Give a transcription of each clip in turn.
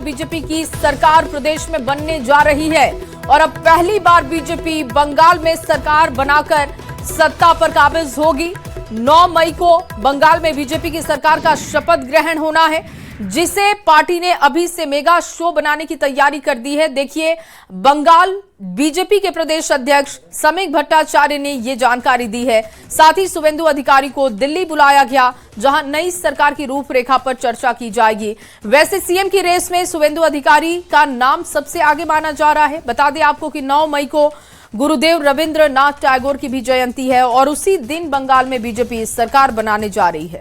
BJP की सरकार प्रदेश में बनने जा रही है और अब पहली बार बीजेपी बंगाल में सरकार बनाकर सत्ता पर काबिज होगी। 9 मई को बंगाल में बीजेपी की सरकार का शपथ ग्रहण होना है, जिसे पार्टी ने अभी से मेगा शो बनाने की तैयारी कर दी है। देखिए, बंगाल बीजेपी के प्रदेश अध्यक्ष समीक भट्टाचार्य ने यह जानकारी दी है। साथ ही शुभेंदु अधिकारी को दिल्ली बुलाया गया, जहां नई सरकार की रूपरेखा पर चर्चा की जाएगी। वैसे सीएम की रेस में शुभेंदु अधिकारी का नाम सबसे आगे माना जा रहा है। बता दें आपको कि 9 मई को गुरुदेव रविंद्रनाथ टैगोर की भी जयंती है और उसी दिन बंगाल में बीजेपी सरकार बनाने जा रही है।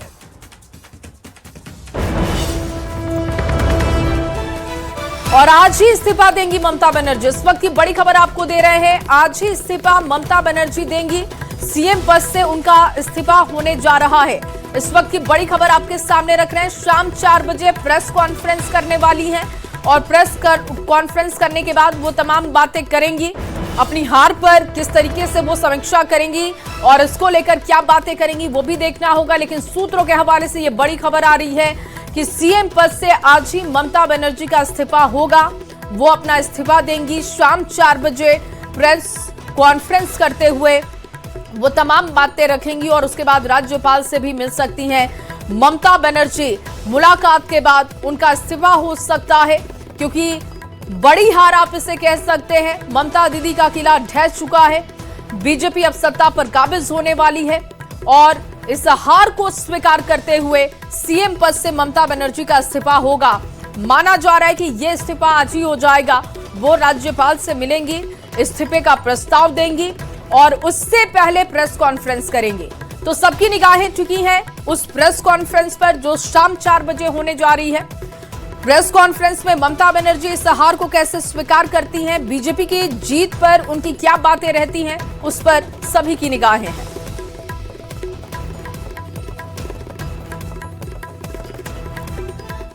और आज ही इस्तीफा देंगी ममता बनर्जी। इस वक्त की बड़ी खबर आपको दे रहे हैं। आज ही इस्तीफा ममता बनर्जी देंगी। सीएम पद से उनका इस्तीफा होने जा रहा है। इस वक्त की बड़ी खबर आपके सामने रख रहे हैं। शाम 4 बजे प्रेस कॉन्फ्रेंस करने वाली हैं और प्रेस कॉन्फ्रेंस करने के बाद वो तमाम बातें करेंगी। अपनी हार पर किस तरीके से वो समीक्षा करेंगी और इसको लेकर क्या बातें करेंगी वो भी देखना होगा। लेकिन सूत्रों के हवाले से ये बड़ी खबर आ रही है कि सीएम पद से आज ही ममता बनर्जी का इस्तीफा होगा। वो अपना इस्तीफा देंगी। शाम 4 बजे प्रेस कॉन्फ्रेंस करते हुए वो तमाम बातें रखेंगी और उसके बाद राज्यपाल से भी मिल सकती हैं ममता बनर्जी। मुलाकात के बाद उनका इस्तीफा हो सकता है, क्योंकि बड़ी हार आप इसे कह सकते हैं। ममता दीदी का किला ढह चुका है। बीजेपी अब सत्ता पर काबिज होने वाली है और इस हार को स्वीकार करते हुए सीएम पद से ममता बनर्जी का इस्तीफा होगा। माना जा रहा है कि यह इस्तीफा आज ही हो जाएगा। वो राज्यपाल से मिलेंगी, इस्तीफे का प्रस्ताव देंगी और उससे पहले प्रेस कॉन्फ्रेंस करेंगे। तो सबकी निगाहें टिकी हैं उस प्रेस कॉन्फ्रेंस पर जो शाम 4 बजे होने जा रही है। प्रेस कॉन्फ्रेंस में ममता बनर्जी इस हार को कैसे स्वीकार करती हैं, बीजेपी की जीत पर उनकी क्या बातें रहती हैं, उस पर सभी की निगाहें हैं।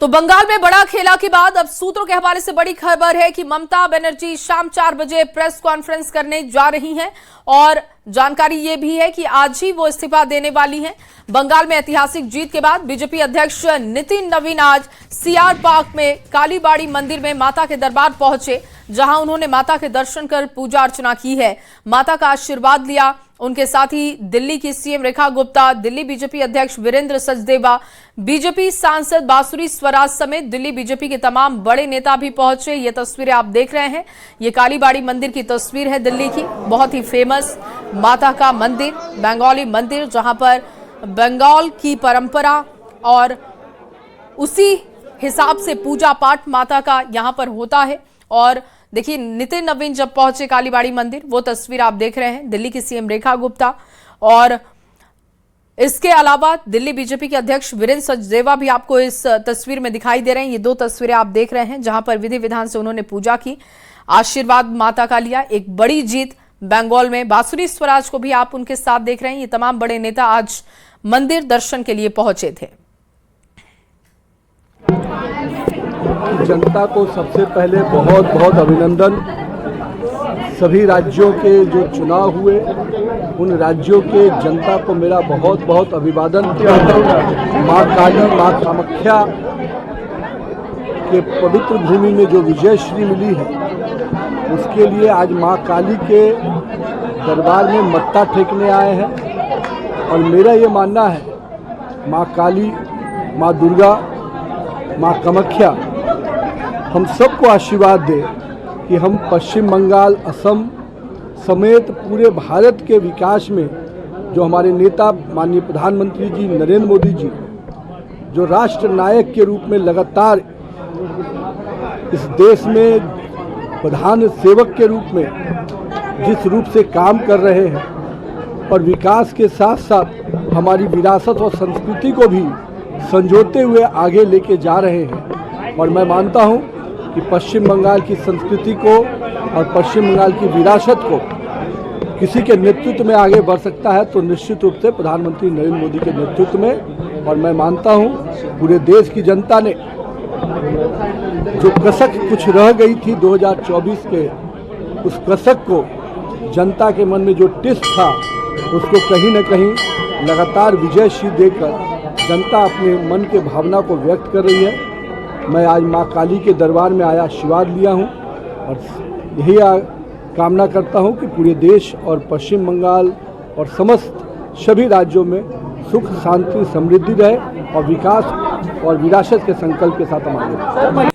तो बंगाल में बड़ा खेला के बाद अब सूत्रों के हवाले से बड़ी खबर है कि ममता बनर्जी शाम 4 बजे प्रेस कॉन्फ्रेंस करने जा रही हैं और जानकारी ये भी है कि आज ही वो इस्तीफा देने वाली हैं। बंगाल में ऐतिहासिक जीत के बाद बीजेपी अध्यक्ष नितिन नवीन आज सीआर पार्क में कालीबाड़ी मंदिर में माता के दरबार पहुंचे, जहां उन्होंने माता के दर्शन कर पूजा अर्चना की है, माता का आशीर्वाद लिया। उनके साथ ही दिल्ली की सीएम रेखा गुप्ता, दिल्ली बीजेपी अध्यक्ष वीरेंद्र सचदेवा, बीजेपी सांसद बांसुरी स्वराज समेत दिल्ली बीजेपी के तमाम बड़े नेता भी पहुंचे। ये तस्वीरें आप देख रहे हैं, ये कालीबाड़ी मंदिर की तस्वीर है दिल्ली की। बहुत ही फेमस माता का मंदिर, बंगाली मंदिर, जहां पर बंगाल की परंपरा और उसी हिसाब से पूजा पाठ माता का यहां पर होता है। और देखिए, नितिन नवीन जब पहुंचे कालीबाड़ी मंदिर, वो तस्वीर आप देख रहे हैं, दिल्ली की सीएम रेखा गुप्ता और इसके अलावा दिल्ली बीजेपी के अध्यक्ष वीरेंद्र सचदेवा भी आपको इस तस्वीर में दिखाई दे रहे हैं। ये 2 तस्वीरें आप देख रहे हैं, जहां पर विधि विधान से उन्होंने पूजा की, आशीर्वाद माता का लिया। एक बड़ी जीत बंगाल में। बांसुरी स्वराज को भी आप उनके साथ देख रहे हैं। ये तमाम बड़े नेता आज मंदिर दर्शन के लिए पहुंचे थे। जनता को सबसे पहले बहुत बहुत अभिनंदन। सभी राज्यों के जो चुनाव हुए, उन राज्यों के जनता को मेरा बहुत बहुत अभिवादन। माँ काली, माँ कामाख्या के पवित्र भूमि में जो विजयश्री मिली है, उसके लिए आज माँ काली के दरबार में मत्था टेकने आए हैं। और मेरा ये मानना है, माँ काली, माँ दुर्गा, माँ कामाख्या हम सबको आशीर्वाद दे कि हम पश्चिम बंगाल, असम समेत पूरे भारत के विकास में जो हमारे नेता माननीय प्रधानमंत्री जी नरेंद्र मोदी जी, जो राष्ट्र नायक के रूप में लगातार इस देश में प्रधान सेवक के रूप में जिस रूप से काम कर रहे हैं और विकास के साथ साथ हमारी विरासत और संस्कृति को भी संजोते हुए आगे लेके जा रहे हैं। और मैं मानता हूं कि पश्चिम बंगाल की संस्कृति को और पश्चिम बंगाल की विरासत को किसी के नेतृत्व में आगे बढ़ सकता है तो निश्चित रूप से प्रधानमंत्री नरेंद्र मोदी के नेतृत्व में। और मैं मानता हूं पूरे देश की जनता ने जो कसक कुछ रह गई थी 2024 के, उस कसक को, जनता के मन में जो टिस था, उसको कहीं न कहीं लगातार विजयश्री देकर जनता अपने मन के भावना को व्यक्त कर रही है। मैं आज माँ काली के दरबार में आया आशीर्वाद लिया हूँ और यही कामना करता हूँ कि पूरे देश और पश्चिम बंगाल और समस्त सभी राज्यों में सुख शांति समृद्धि रहे और विकास और विरासत के संकल्प के साथ हम आगे बढ़ें।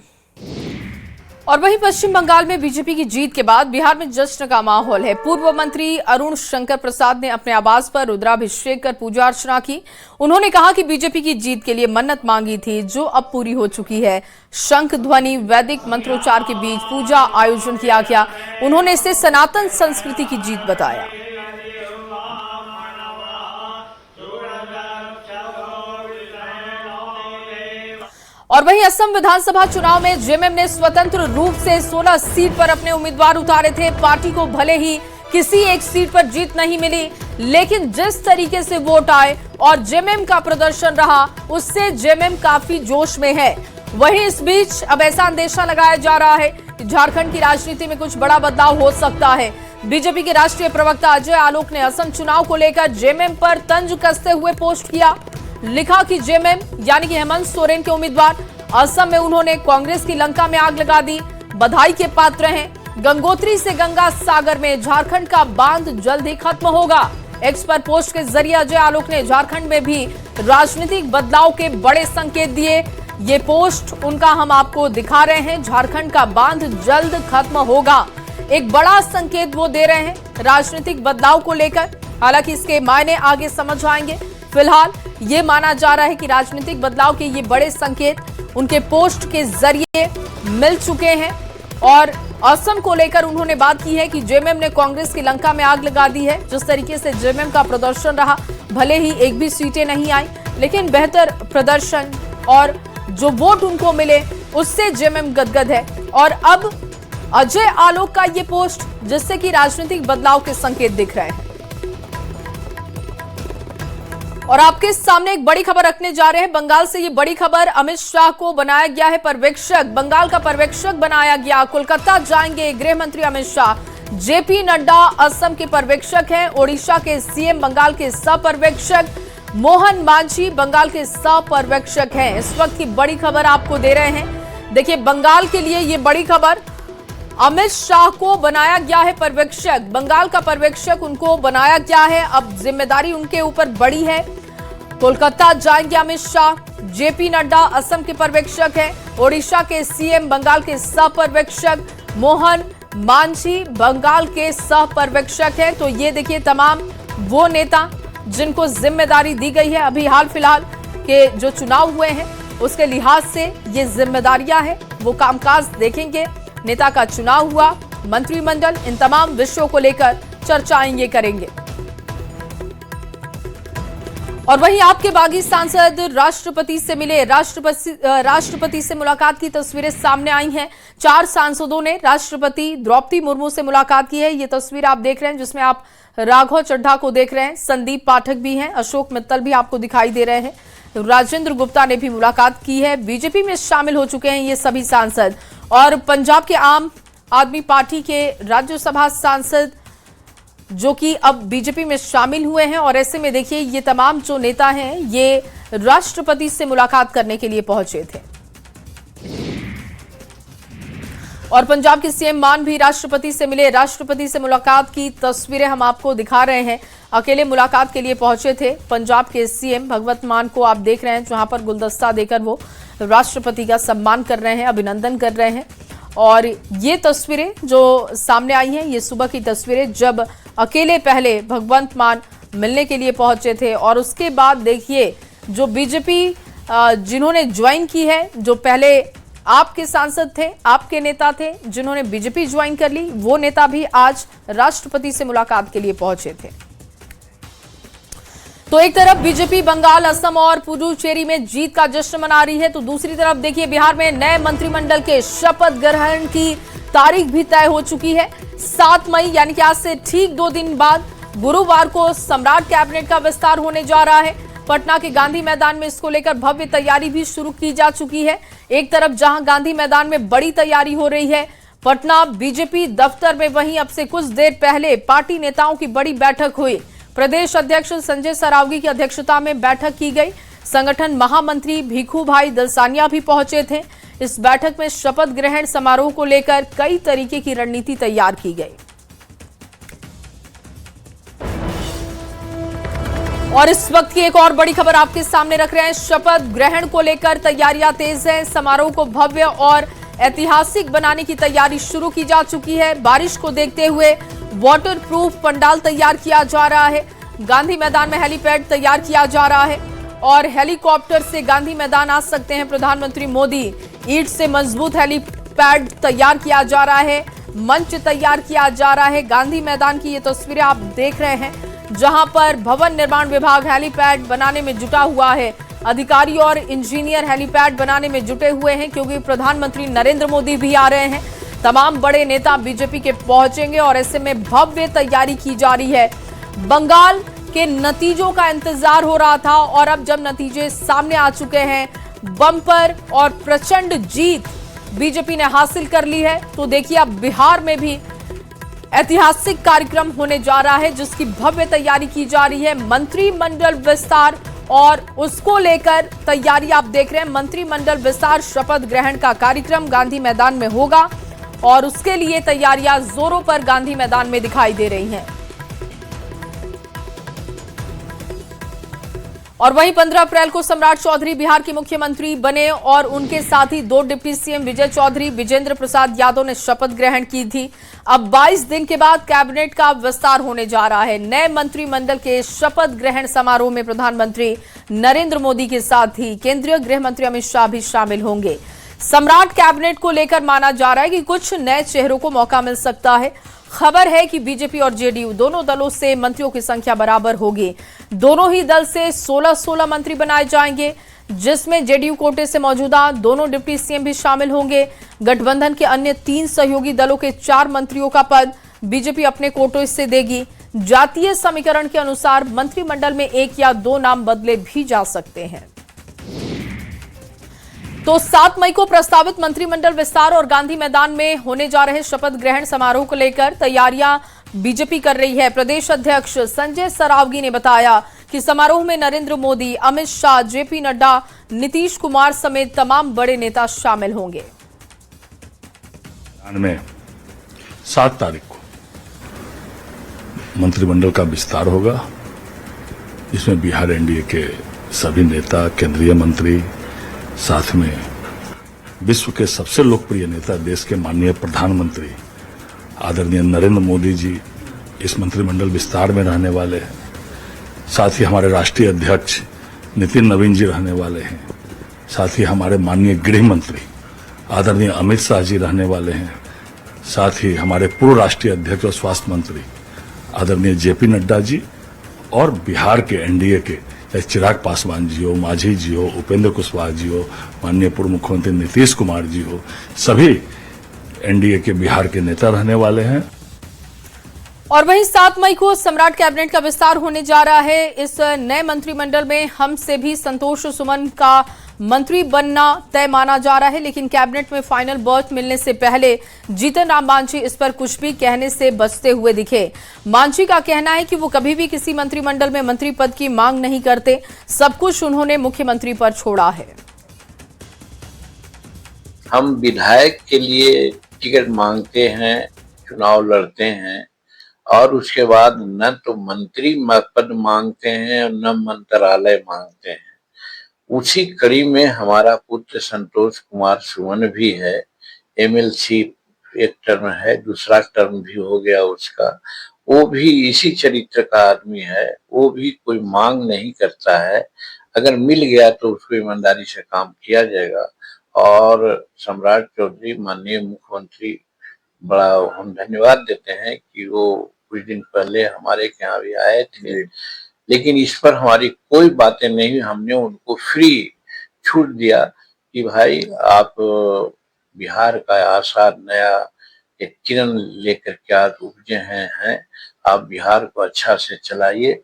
और वहीं पश्चिम बंगाल में बीजेपी की जीत के बाद बिहार में जश्न का माहौल है। पूर्व मंत्री अरुण शंकर प्रसाद ने अपने आवास पर रुद्राभिषेक कर पूजा अर्चना की। उन्होंने कहा कि बीजेपी की जीत के लिए मन्नत मांगी थी जो अब पूरी हो चुकी है। शंख ध्वनि वैदिक मंत्रोच्चार के बीच पूजा आयोजन किया गया। उन्होंने इसे सनातन संस्कृति की जीत बताया। और वहीं असम विधानसभा चुनाव में जेएमएम ने स्वतंत्र रूप से 16 सीट पर अपने उम्मीदवार उतारे थे। पार्टी को भले ही किसी एक सीट पर जीत नहीं मिली, लेकिन जिस तरीके से वोट आए और जेएमएम का प्रदर्शन रहा, उससे जेएमएम काफी जोश में है। वहीं इस बीच अब ऐसा अंदेशा लगाया जा रहा है कि झारखंड की राजनीति में कुछ बड़ा बदलाव हो सकता है। बीजेपी के राष्ट्रीय प्रवक्ता अजय आलोक ने असम चुनाव को लेकर जेएमएम पर तंज कसते हुए पोस्ट किया। लिखा कि जेएमएम यानी कि हेमंत सोरेन के उम्मीदवार असम में उन्होंने कांग्रेस की लंका में आग लगा दी, बधाई के पात्र हैं। गंगोत्री से गंगा सागर में झारखंड का बांध जल्द ही खत्म होगा। एक्स पर पोस्ट के जरिए अजय आलोक ने झारखंड में भी राजनीतिक बदलाव के बड़े संकेत दिए। ये पोस्ट उनका हम आपको दिखा रहे हैं। झारखंड का बांध जल्द खत्म होगा, एक बड़ा संकेत वो दे रहे हैं राजनीतिक बदलाव को लेकर। हालांकि इसके मायने आगे समझ आएंगे। फिलहाल ये माना जा रहा है कि राजनीतिक बदलाव के ये बड़े संकेत उनके पोस्ट के जरिए मिल चुके हैं। और असम को लेकर उन्होंने बात की है कि जेएमएम ने कांग्रेस की लंका में आग लगा दी है। जिस तरीके से जेएमएम का प्रदर्शन रहा, भले ही एक भी सीटें नहीं आई, लेकिन बेहतर प्रदर्शन और जो वोट उनको मिले उससे जेएमएम गदगद है। और अब अजय आलोक का ये पोस्ट, जिससे कि राजनीतिक बदलाव के संकेत दिख रहे हैं। और आपके सामने एक बड़ी खबर रखने जा रहे हैं। बंगाल से ये बड़ी खबर, अमित शाह को बनाया गया है पर्यवेक्षक। बंगाल का पर्यवेक्षक बनाया गया। कोलकाता जाएंगे गृह मंत्री अमित शाह। जेपी नड्डा असम के पर्यवेक्षक हैं। ओडिशा के सीएम बंगाल के सह पर्यवेक्षक मोहन मांझी बंगाल के सह पर्यवेक्षक हैं। इस वक्त की बड़ी खबर आपको दे रहे हैं। देखिए, बंगाल के लिए ये बड़ी खबर, अमित शाह को बनाया गया है पर्यवेक्षक। बंगाल का पर्यवेक्षक उनको बनाया गया है। अब जिम्मेदारी उनके ऊपर बड़ी है। कोलकाता जाएंगे अमित शाह। जेपी नड्डा असम के पर्यवेक्षक हैं। ओडिशा के सीएम बंगाल के सह पर्यवेक्षक मोहन मांझी बंगाल के सह पर्यवेक्षक हैं। तो ये देखिए तमाम वो नेता जिनको जिम्मेदारी दी गई है। अभी हाल फिलहाल के जो चुनाव हुए हैं उसके लिहाज से ये जिम्मेदारियां हैं। वो कामकाज देखेंगे। नेता का चुनाव हुआ, मंत्रिमंडल, इन तमाम विषयों को लेकर चर्चाएं ये करेंगे। और वहीं आपके बागी सांसद राष्ट्रपति से मिले। राष्ट्रपति से मुलाकात की तस्वीरें सामने आई हैं। 4 सांसदों ने राष्ट्रपति द्रौपदी मुर्मू से मुलाकात की है। ये तस्वीर आप देख रहे हैं जिसमें आप राघव चड्ढा को देख रहे हैं, संदीप पाठक भी हैं, अशोक मित्तल भी आपको दिखाई दे रहे हैं, राजेंद्र गुप्ता ने भी मुलाकात की है। बीजेपी में शामिल हो चुके हैं ये सभी सांसद। और पंजाब के आम आदमी पार्टी के राज्यसभा सांसद जो कि अब बीजेपी में शामिल हुए हैं। और ऐसे में देखिए ये तमाम जो नेता हैं ये राष्ट्रपति से मुलाकात करने के लिए पहुंचे थे। और पंजाब के सीएम मान भी राष्ट्रपति से मिले। राष्ट्रपति से मुलाकात की तस्वीरें हम आपको दिखा रहे हैं। अकेले मुलाकात के लिए पहुंचे थे पंजाब के सीएम भगवंत मान को आप देख रहे हैं, जहां पर गुलदस्ता देकर वो राष्ट्रपति का सम्मान कर रहे हैं, अभिनंदन कर रहे हैं। और ये तस्वीरें जो सामने आई हैं ये सुबह की तस्वीरें, जब अकेले पहले भगवंत मान मिलने के लिए पहुंचे थे। और उसके बाद देखिए जो बीजेपी जिन्होंने ज्वाइन की है, जो पहले आपके सांसद थे, आपके नेता थे जिन्होंने बीजेपी ज्वाइन कर ली, वो नेता भी आज राष्ट्रपति से मुलाकात के लिए पहुंचे थे। तो एक तरफ बीजेपी बंगाल, असम और पुडुचेरी में जीत का जश्न मना रही है, तो दूसरी तरफ देखिए बिहार में नए मंत्रिमंडल के शपथ ग्रहण की तारीख भी तय हो चुकी है। 7 मई यानी कि आज से ठीक 2 दिन बाद गुरुवार को सम्राट कैबिनेट का विस्तार होने जा रहा है। पटना के गांधी मैदान में इसको लेकर भव्य तैयारी भी शुरू की जा चुकी है। एक तरफ जहां गांधी मैदान में बड़ी तैयारी हो रही है पटना बीजेपी दफ्तर में, वहीं अब से कुछ देर पहले पार्टी नेताओं की बड़ी बैठक हुई। प्रदेश अध्यक्ष संजय सरावगी की अध्यक्षता में बैठक की गई। संगठन महामंत्री भीखू भाई दलसानिया भी पहुंचे थे। इस बैठक में शपथ ग्रहण समारोह को लेकर कई तरीके की रणनीति तैयार की गई। और इस वक्त की एक और बड़ी खबर आपके सामने रख रहे हैं। शपथ ग्रहण को लेकर तैयारियां तेज हैं। समारोह को भव्य और ऐतिहासिक बनाने की तैयारी शुरू की जा चुकी है। बारिश को देखते हुए वाटर प्रूफ पंडाल तैयार किया जा रहा है। गांधी मैदान में हेलीपैड तैयार किया जा रहा है और हेलीकॉप्टर से गांधी मैदान आ सकते हैं प्रधानमंत्री मोदी। ईंट से मजबूत हेलीपैड तैयार किया जा रहा है। मंच तैयार किया जा रहा है। गांधी मैदान की ये तस्वीरें आप देख रहे हैं, जहां पर भवन निर्माण विभाग हेलीपैड बनाने में जुटा हुआ है। अधिकारी और इंजीनियर हेलीपैड बनाने में जुटे हुए हैं, क्योंकि प्रधानमंत्री नरेंद्र मोदी भी आ रहे हैं। तमाम बड़े नेता बीजेपी के पहुंचेंगे और ऐसे में भव्य तैयारी की जा रही है। बंगाल के नतीजों का इंतजार हो रहा था और अब जब नतीजे सामने आ चुके हैं, बम्पर और प्रचंड जीत बीजेपी ने हासिल कर ली है, तो देखिए अब बिहार में भी ऐतिहासिक कार्यक्रम होने जा रहा है, जिसकी भव्य तैयारी की जा रही है। मंत्रिमंडल विस्तार और उसको लेकर तैयारी आप देख रहे हैं। मंत्रिमंडल विस्तार शपथ ग्रहण का कार्यक्रम गांधी मैदान में होगा और उसके लिए तैयारियां जोरों पर गांधी मैदान में दिखाई दे रही हैं। और वहीं 15 अप्रैल को सम्राट चौधरी बिहार के मुख्यमंत्री बने और उनके साथ ही 2 डिप्टी सीएम विजय चौधरी, विजेंद्र प्रसाद यादव ने शपथ ग्रहण की थी। अब 22 दिन के बाद कैबिनेट का विस्तार होने जा रहा है। नए मंत्रिमंडल के शपथ ग्रहण समारोह में प्रधानमंत्री नरेंद्र मोदी के साथ ही केंद्रीय गृह मंत्री अमित शाह भी शामिल होंगे। सम्राट कैबिनेट को लेकर माना जा रहा है कि कुछ नए चेहरों को मौका मिल सकता है। खबर है कि बीजेपी और जेडीयू दोनों दलों से मंत्रियों की संख्या बराबर होगी। दोनों ही दल से 16-16 मंत्री बनाए जाएंगे, जिसमें जेडीयू कोटे से मौजूदा दोनों डिप्टी सीएम भी शामिल होंगे। गठबंधन के अन्य 3 सहयोगी दलों के 4 मंत्रियों का पद बीजेपी अपने कोटे से देगी। जातीय समीकरण के अनुसार मंत्रिमंडल में 1 या 2 नाम बदले भी जा सकते हैं। तो 7 मई को प्रस्तावित मंत्रिमंडल विस्तार और गांधी मैदान में होने जा रहे शपथ ग्रहण समारोह को लेकर तैयारियां बीजेपी कर रही है। प्रदेश अध्यक्ष संजय सरावगी ने बताया कि समारोह में नरेंद्र मोदी, अमित शाह, जेपी नड्डा, नीतीश कुमार समेत तमाम बड़े नेता शामिल होंगे। 7 तारीख को मंत्रिमंडल का विस्तार होगा, जिसमें बिहार एनडीए के सभी नेता, केंद्रीय मंत्री, साथ में विश्व के सबसे लोकप्रिय नेता, देश के माननीय प्रधानमंत्री आदरणीय नरेंद्र मोदी जी इस मंत्रिमंडल विस्तार में रहने वाले हैं। साथ ही हमारे राष्ट्रीय अध्यक्ष नितिन नवीन जी रहने वाले हैं। साथ ही हमारे माननीय गृह मंत्री आदरणीय अमित शाह जी रहने वाले हैं। साथ ही हमारे पूर्व राष्ट्रीय अध्यक्ष और स्वास्थ्य मंत्री आदरणीय जेपी नड्डा जी और बिहार के एनडीए के चिराग पासवान जी हो, मांझी जी हो, उपेंद्र कुशवाहा जी हो, माननीय पूर्व मुख्यमंत्री नीतीश कुमार जी हो, सभी एनडीए के बिहार के नेता रहने वाले हैं। और वहीं 7 मई को सम्राट कैबिनेट का विस्तार होने जा रहा है। इस नए मंत्रिमंडल में हमसे भी संतोष सुमन का मंत्री बनना तय माना जा रहा है, लेकिन कैबिनेट में फाइनल बर्थ मिलने से पहले जीतन राम मांझी इस पर कुछ भी कहने से बचते हुए दिखे। मांझी का कहना है कि वो कभी भी किसी मंत्रिमंडल में मंत्री पद की मांग नहीं करते, सब कुछ उन्होंने मुख्यमंत्री पर छोड़ा है। हम विधायक के लिए टिकट मांगते हैं, चुनाव लड़ते हैं और उसके बाद न तो मंत्री पद मांगते हैं और न मंत्रालय मांगते हैं। उसी कड़ी में हमारा पुत्र संतोष कुमार सुमन भी है। एमएलसी एक टर्म है, दूसरा टर्म भी हो गया उसका। वो भी इसी चरित्र का आदमी है। वो भी कोई मांग नहीं करता है। अगर मिल गया तो उसको ईमानदारी से काम किया जाएगा। और सम्राट चौधरी माननीय मुख्यमंत्री, बड़ा हम धन्यवाद देते हैं कि वो कुछ दिन पहले हमारे यहाँ भी आए थे, लेकिन इस पर हमारी कोई बातें नहीं। हमने उनको फ्री छूट दिया कि भाई आप बिहार का आशा नया एक किरण लेकर के आज उपजे हैं, आप बिहार को अच्छा से चलाइए।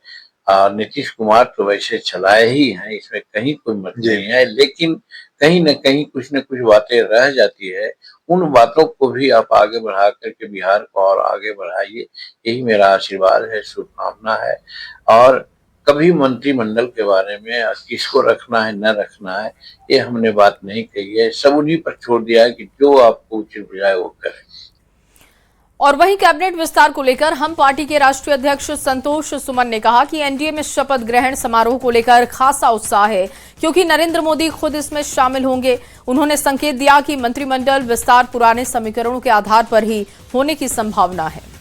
नीतीश कुमार तो वैसे चलाए ही हैं, इसमें कहीं कोई मत नहीं है, लेकिन कहीं न कहीं कुछ न कुछ बातें रह जाती है। उन बातों को भी आप आगे बढ़ा करके बिहार को और आगे बढ़ाइए, यही मेरा आशीर्वाद है, शुभकामना है। और कभी मंत्रिमंडल के बारे में किसको रखना है न रखना है ये हमने बात नहीं कही है। सब उन्हीं पर छोड़ दिया है कि जो आपको उचित बुझाए वो करें। और वहीं कैबिनेट विस्तार को लेकर हम पार्टी के राष्ट्रीय अध्यक्ष संतोष सुमन ने कहा कि एनडीए में शपथ ग्रहण समारोह को लेकर खासा उत्साह है, क्योंकि नरेंद्र मोदी खुद इसमें शामिल होंगे। उन्होंने संकेत दिया कि मंत्रिमंडल विस्तार पुराने समीकरणों के आधार पर ही होने की संभावना है।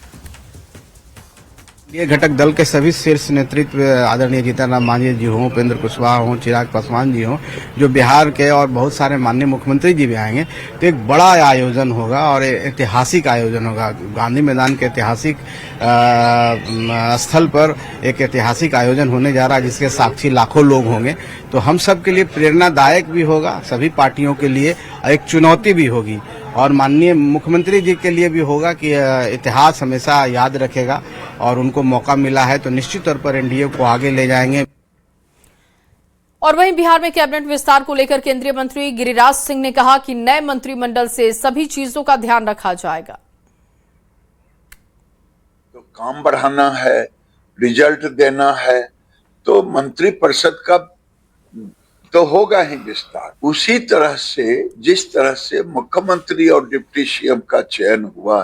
ये घटक दल के सभी शीर्ष नेतृत्व आदरणीय जीतन राम मांझी जी हों, उपेंद्र कुशवाहा हों, चिराग पासवान जी हों, जो बिहार के, और बहुत सारे माननीय मुख्यमंत्री जी भी आएंगे, तो एक बड़ा आयोजन होगा और ऐतिहासिक आयोजन होगा। गांधी मैदान के ऐतिहासिक स्थल पर एक ऐतिहासिक आयोजन होने जा रहा है, जिसके साक्षी लाखों लोग होंगे। तो हम सब के लिए प्रेरणादायक भी होगा, सभी पार्टियों के लिए एक चुनौती भी होगी, और माननीय मुख्यमंत्री जी के लिए भी होगा कि इतिहास हमेशा याद रखेगा, और उनको मौका मिला है तो निश्चित तौर पर एनडीए को आगे ले जाएंगे। और वहीं बिहार में कैबिनेट विस्तार को लेकर केंद्रीय मंत्री गिरिराज सिंह ने कहा कि नए मंत्रिमंडल से सभी चीजों का ध्यान रखा जाएगा। तो काम बढ़ाना है, रिजल्ट देना है, तो मंत्रिपरिषद का तो होगा ही विस्तार। उसी तरह से जिस तरह से मुख्यमंत्री और डिप्टी सीएम का चयन हुआ,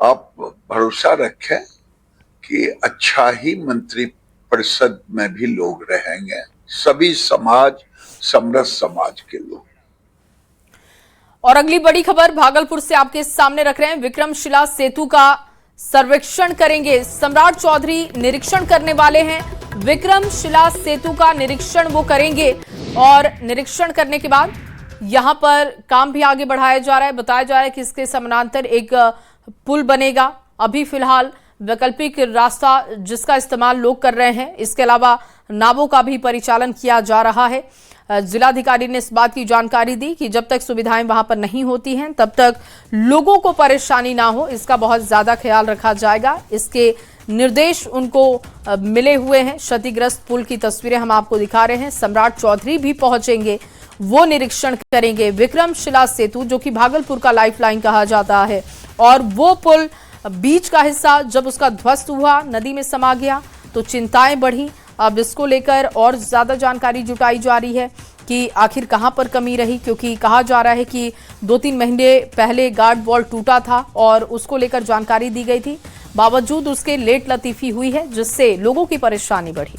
आप भरोसा रखें कि अच्छा ही मंत्रिपरिषद में भी लोग रहेंगे, सभी समाज, समरस समाज के लोग। और अगली बड़ी खबर भागलपुर से आपके सामने रख रहे हैं। विक्रमशिला सेतु का सर्वेक्षण करेंगे सम्राट चौधरी, निरीक्षण करने वाले हैं। विक्रमशिला सेतु का निरीक्षण वो करेंगे, और निरीक्षण करने के बाद यहां पर काम भी आगे बढ़ाया जा रहा है। बताया जा रहा है कि इसके समानांतर एक पुल बनेगा। अभी फिलहाल वैकल्पिक रास्ता जिसका इस्तेमाल लोग कर रहे हैं, इसके अलावा नावों का भी परिचालन किया जा रहा है। जिलाधिकारी ने इस बात की जानकारी दी कि जब तक सुविधाएं वहां पर नहीं होती हैं, तब तक लोगों को परेशानी ना हो, इसका बहुत ज्यादा ख्याल रखा जाएगा। इसके निर्देश उनको मिले हुए हैं। क्षतिग्रस्त पुल की तस्वीरें हम आपको दिखा रहे हैं। सम्राट चौधरी भी पहुंचेंगे, वो निरीक्षण करेंगे। विक्रमशिला सेतु जो कि भागलपुर का लाइफलाइन कहा जाता है, और वो पुल बीच का हिस्सा जब उसका ध्वस्त हुआ, नदी में समा गया, तो चिंताएं बढ़ी। अब इसको लेकर और ज्यादा जानकारी जुटाई जा रही है कि आखिर कहां पर कमी रही, क्योंकि कहा जा रहा है कि 2-3 महीने पहले गार्ड वॉल टूटा था और उसको लेकर जानकारी दी गई थी, बावजूद उसके लेट लतीफी हुई है, जिससे लोगों की परेशानी बढ़ी।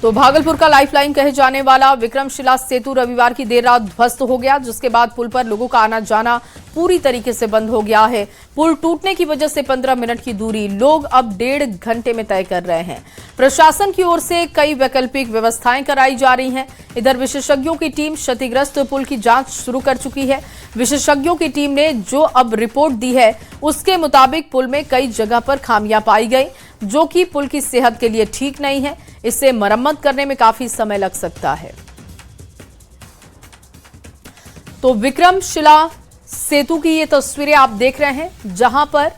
तो भागलपुर का लाइफलाइन कहे जाने वाला विक्रमशिला सेतु रविवार की देर रात ध्वस्त हो गया, जिसके बाद पुल पर लोगों का आना जाना पूरी तरीके से बंद हो गया है। पुल टूटने की वजह से 15 मिनट की दूरी लोग अब 1.5 घंटे में तय कर रहे हैं। प्रशासन की ओर से कई वैकल्पिक व्यवस्थाएं कराई जा रही हैं। इधर विशेषज्ञों की टीम क्षतिग्रस्त पुल की जांच शुरू कर चुकी है। विशेषज्ञों की टीम ने जो अब रिपोर्ट दी है, उसके मुताबिक पुल में कई जगह पर खामियां पाई गई, जो कि पुल की सेहत के लिए ठीक नहीं है। इससे मरम्मत करने में काफी समय लग सकता है। तो विक्रमशिला सेतु की ये तस्वीरें आप देख रहे हैं, जहां पर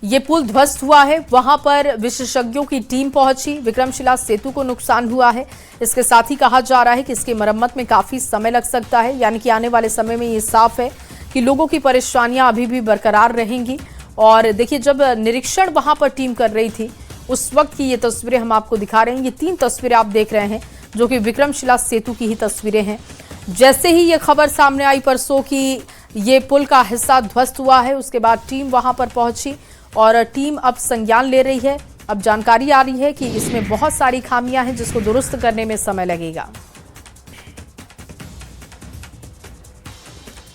ये पुल ध्वस्त हुआ है, वहां पर विशेषज्ञों की टीम पहुंची। विक्रमशिला सेतु को नुकसान हुआ है, इसके साथ ही कहा जा रहा है कि इसकी मरम्मत में काफी समय लग सकता है, यानी कि आने वाले समय में ये साफ है कि लोगों की परेशानियां अभी भी बरकरार रहेंगी। और देखिए, जब निरीक्षण वहां पर टीम कर रही थी, उस वक्त की ये तस्वीरें हम आपको दिखा रहे हैं। ये 3 तस्वीरें आप देख रहे हैं, जो कि विक्रमशिला सेतु की ही तस्वीरें हैं। जैसे ही ये खबर सामने आई परसों कि ये पुल का हिस्सा ध्वस्त हुआ है, उसके बाद टीम वहां पर पहुंची और टीम अब संज्ञान ले रही है। अब जानकारी आ रही है कि इसमें बहुत सारी खामियां हैं, जिसको दुरुस्त करने में समय लगेगा।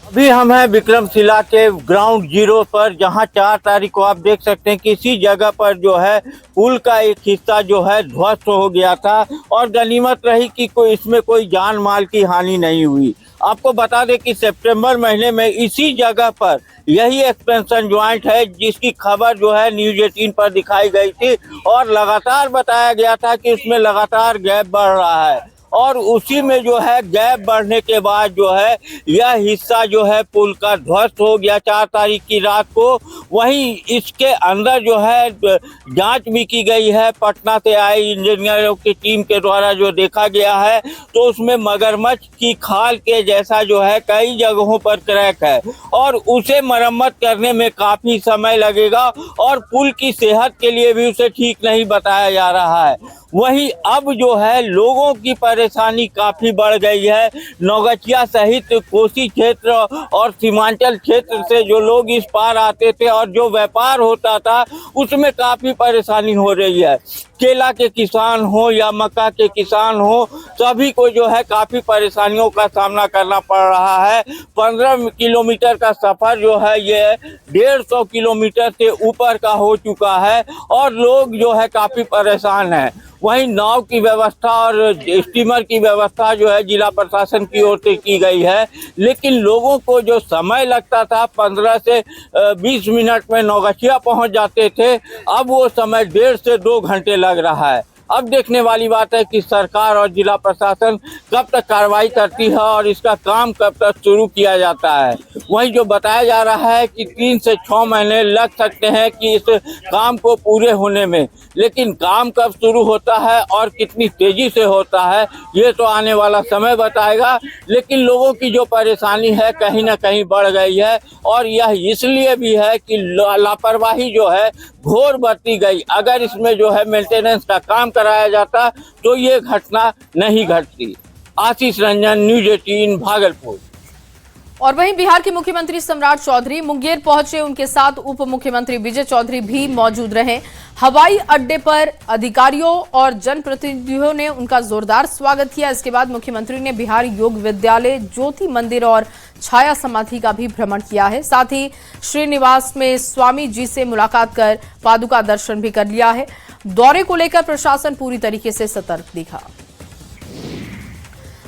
अभी हम हैं विक्रमशिला के ग्राउंड जीरो पर, जहां 4 तारीख को आप देख सकते हैं कि इसी जगह पर जो है पुल का एक हिस्सा जो है ध्वस्त हो गया था, और गनीमत रही कि इसमें कोई जान माल की हानि नहीं हुई। आपको बता दें कि सितंबर महीने में इसी जगह पर यही एक्सपेंशन ज्वाइंट है, जिसकी खबर जो है न्यूज 18 पर दिखाई गई थी, और लगातार बताया गया था कि इसमें लगातार गैप बढ़ रहा है। और उसी में जो है गैप बढ़ने के बाद जो है यह हिस्सा जो है पुल का ध्वस्त हो गया 4 तारीख की रात को। वहीं इसके अंदर जो है जांच भी की गई है, पटना से आए इंजीनियरों की टीम के द्वारा जो देखा गया है तो उसमें मगरमच्छ की खाल के जैसा जो है कई जगहों पर क्रैक है और उसे मरम्मत करने में काफी समय लगेगा और पुल की सेहत के लिए भी उसे ठीक नहीं बताया जा रहा है। वहीं अब जो है लोगों की परेशानी काफी बढ़ गई है। नौगछिया सहित कोसी क्षेत्र और सीमांचल क्षेत्र से जो लोग इस पार आते थे और जो व्यापार होता था उसमें काफी परेशानी हो रही है। केला के किसान हो या मक्का के किसान हो, सभी को जो है काफी परेशानियों का सामना करना पड़ रहा है। 15 किलोमीटर का सफर जो है ये 150 किलोमीटर से ऊपर का हो चुका है और लोग जो है काफी परेशान हैं। वहीं नाव की व्यवस्था और स्टीमर की व्यवस्था जो है जिला प्रशासन की ओर से की गई है, लेकिन लोगों को जो समय लगता था 15 से 20 मिनट में नौगछिया पहुंच जाते थे, अब वो समय 1.5 से 2 घंटे लग रहा है। अब देखने वाली बात है कि सरकार और जिला प्रशासन कब तक कार्रवाई करती है और इसका काम कब तक शुरू किया जाता है। वहीं जो बताया जा रहा है कि 3 से 6 महीने लग सकते हैं कि इस काम को पूरे होने में, लेकिन काम कब शुरू होता है और कितनी तेजी से होता है ये तो आने वाला समय बताएगा। लेकिन लोगों की जो परेशानी है कहीं ना कहीं बढ़ गई है और यह इसलिए भी है कि लापरवाही जो है घोर बरती गई। अगर इसमें जो है मेंटेनेंस का काम कराया जाता तो ये घटना नहीं घटती। आशीष रंजन, न्यूज़ 18 भागलपुर। और वहीं बिहार के मुख्यमंत्री सम्राट चौधरी मुंगेर पहुंचे, उनके साथ उप मुख्यमंत्री विजय चौधरी भी मौजूद रहे। हवाई अड्डे पर अधिकारियों और जनप्रतिनिधियों ने उनका जोरदार स्वागत किया। इसके बाद मुख्यमंत्री ने बिहार योग विद्यालय, ज्योति मंदिर और छाया समाधि का भी भ्रमण किया है। साथ ही श्रीनिवास में स्वामी जी से मुलाकात कर पादुका दर्शन भी कर लिया है। दौरे को लेकर प्रशासन पूरी तरीके से सतर्क दिखा।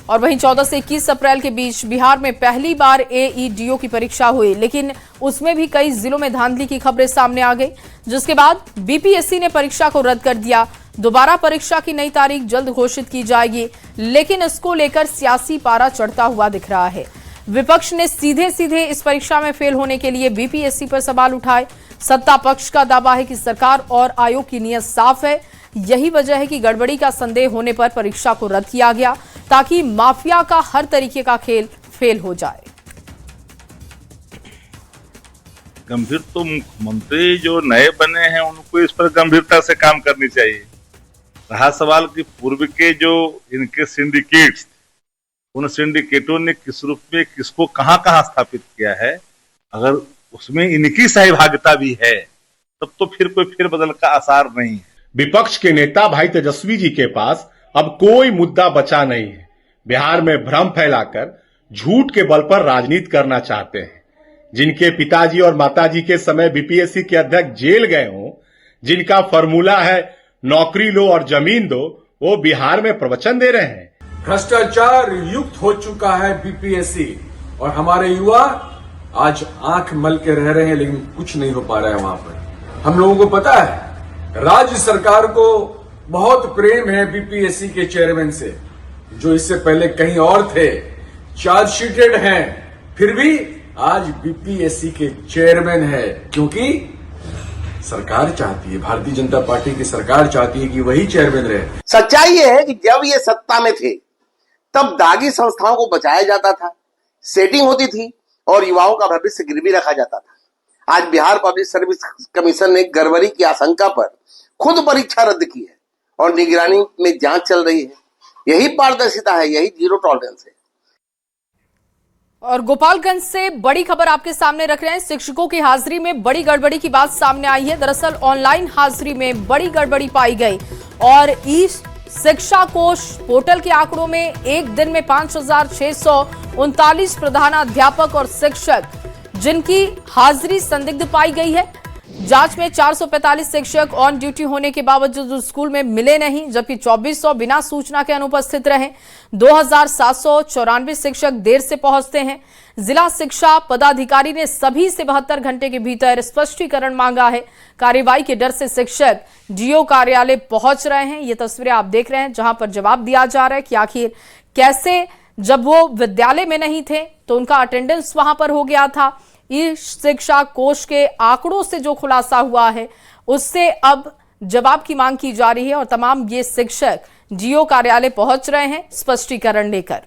और वहीं 14 से 21 अप्रैल के बीच बिहार में पहली बार एईडीओ की परीक्षा हुई, लेकिन उसमें भी कई जिलों में धांधली की खबरें सामने आ गई, जिसके बाद बीपीएससी ने परीक्षा को रद्द कर दिया। दोबारा परीक्षा की नई तारीख जल्द घोषित की जाएगी, लेकिन इसको लेकर सियासी पारा चढ़ता हुआ दिख रहा है। विपक्ष ने सीधे सीधे इस परीक्षा में फेल होने के लिए बीपीएससी पर सवाल उठाए। सत्ता पक्ष का दावा है कि सरकार और आयोग की नीयत साफ है, यही वजह है कि गड़बड़ी का संदेह होने पर परीक्षा को रद्द किया गया, ताकि माफिया का हर तरीके का खेल फेल हो जाए। गंभीर तो मुख्यमंत्री जो नए बने हैं उनको इस पर गंभीरता से काम करनी चाहिए। रहा सवाल कि पूर्व के जो इनके सिंडिकेट्स, उन सिंडिकेटों ने किस रूप में किसको कहां कहां स्थापित किया है, अगर उसमें इनकी सहभागिता भी है तब तो फिर कोई फेरबदल का आसार नहीं है। विपक्ष के नेता भाई तेजस्वी जी के पास अब कोई मुद्दा बचा नहीं है। बिहार में भ्रम फैलाकर झूठ के बल पर राजनीति करना चाहते हैं। जिनके पिताजी और माताजी के समय बीपीएससी के अध्यक्ष जेल गए हों, जिनका फॉर्मूला है नौकरी लो और जमीन दो, वो बिहार में प्रवचन दे रहे हैं। भ्रष्टाचार युक्त हो चुका है बीपीएससी और हमारे युवा आज आंख मल के रह रहे हैं, लेकिन कुछ नहीं हो पा रहा है वहां पर। हम लोगों को पता है राज्य सरकार को बहुत प्रेम है बीपीएससी के चेयरमैन से, जो इससे पहले कहीं और थे, चार्जशीटेड हैं, फिर भी आज बीपीएससी के चेयरमैन है, क्योंकि सरकार चाहती है, भारतीय जनता पार्टी की सरकार चाहती है कि वही चेयरमैन रहे। सच्चाई ये है कि जब ये सत्ता में थे तब दागी संस्थाओं को बचाया जाता था, सेटिंग होती थी और युवाओं का भविष्य गिरवी रखा जाता था। आज बिहार पब्लिक सर्विस कमीशन ने गड़बड़ी की आशंका पर खुद परीक्षा रद्द की है और निगरानी में जांच चल रही है। यही पारदर्शिता है, यही जीरो टॉलरेंस है। और गोपालगंज से बड़ी खबर आपके सामने रख रहे हैं। शिक्षकों की हाजिरी में बड़ी गड़बड़ी की बात सामने आई है। दरअसल ऑनलाइन हाजिरी में बड़ी गड़बड़ी पाई गई और ई शिक्षा कोष पोर्टल के आंकड़ों में एक दिन में 5,639 प्रधानाध्यापक और शिक्षक जिनकी हाजिरी संदिग्ध पाई गई है। जांच में 445 शिक्षक ऑन ड्यूटी होने के बावजूद स्कूल में मिले नहीं, जबकि 2400 बिना सूचना के अनुपस्थित रहे। 2794 शिक्षक देर से पहुंचते हैं। जिला शिक्षा पदाधिकारी ने सभी से 72 घंटे के भीतर स्पष्टीकरण मांगा है। कार्रवाई के डर से शिक्षक डीओ कार्यालय पहुंच रहे हैं। ये तस्वीरें आप देख रहे हैं, जहां पर जवाब दिया जा रहा है कि आखिर कैसे, जब वो विद्यालय में नहीं थे तो उनका अटेंडेंस वहां पर हो गया था। ई शिक्षा कोष के आंकड़ों से जो खुलासा हुआ है उससे अब जवाब की मांग की जा रही है और तमाम ये शिक्षक डीओ कार्यालय पहुंच रहे हैं स्पष्टीकरण लेकर।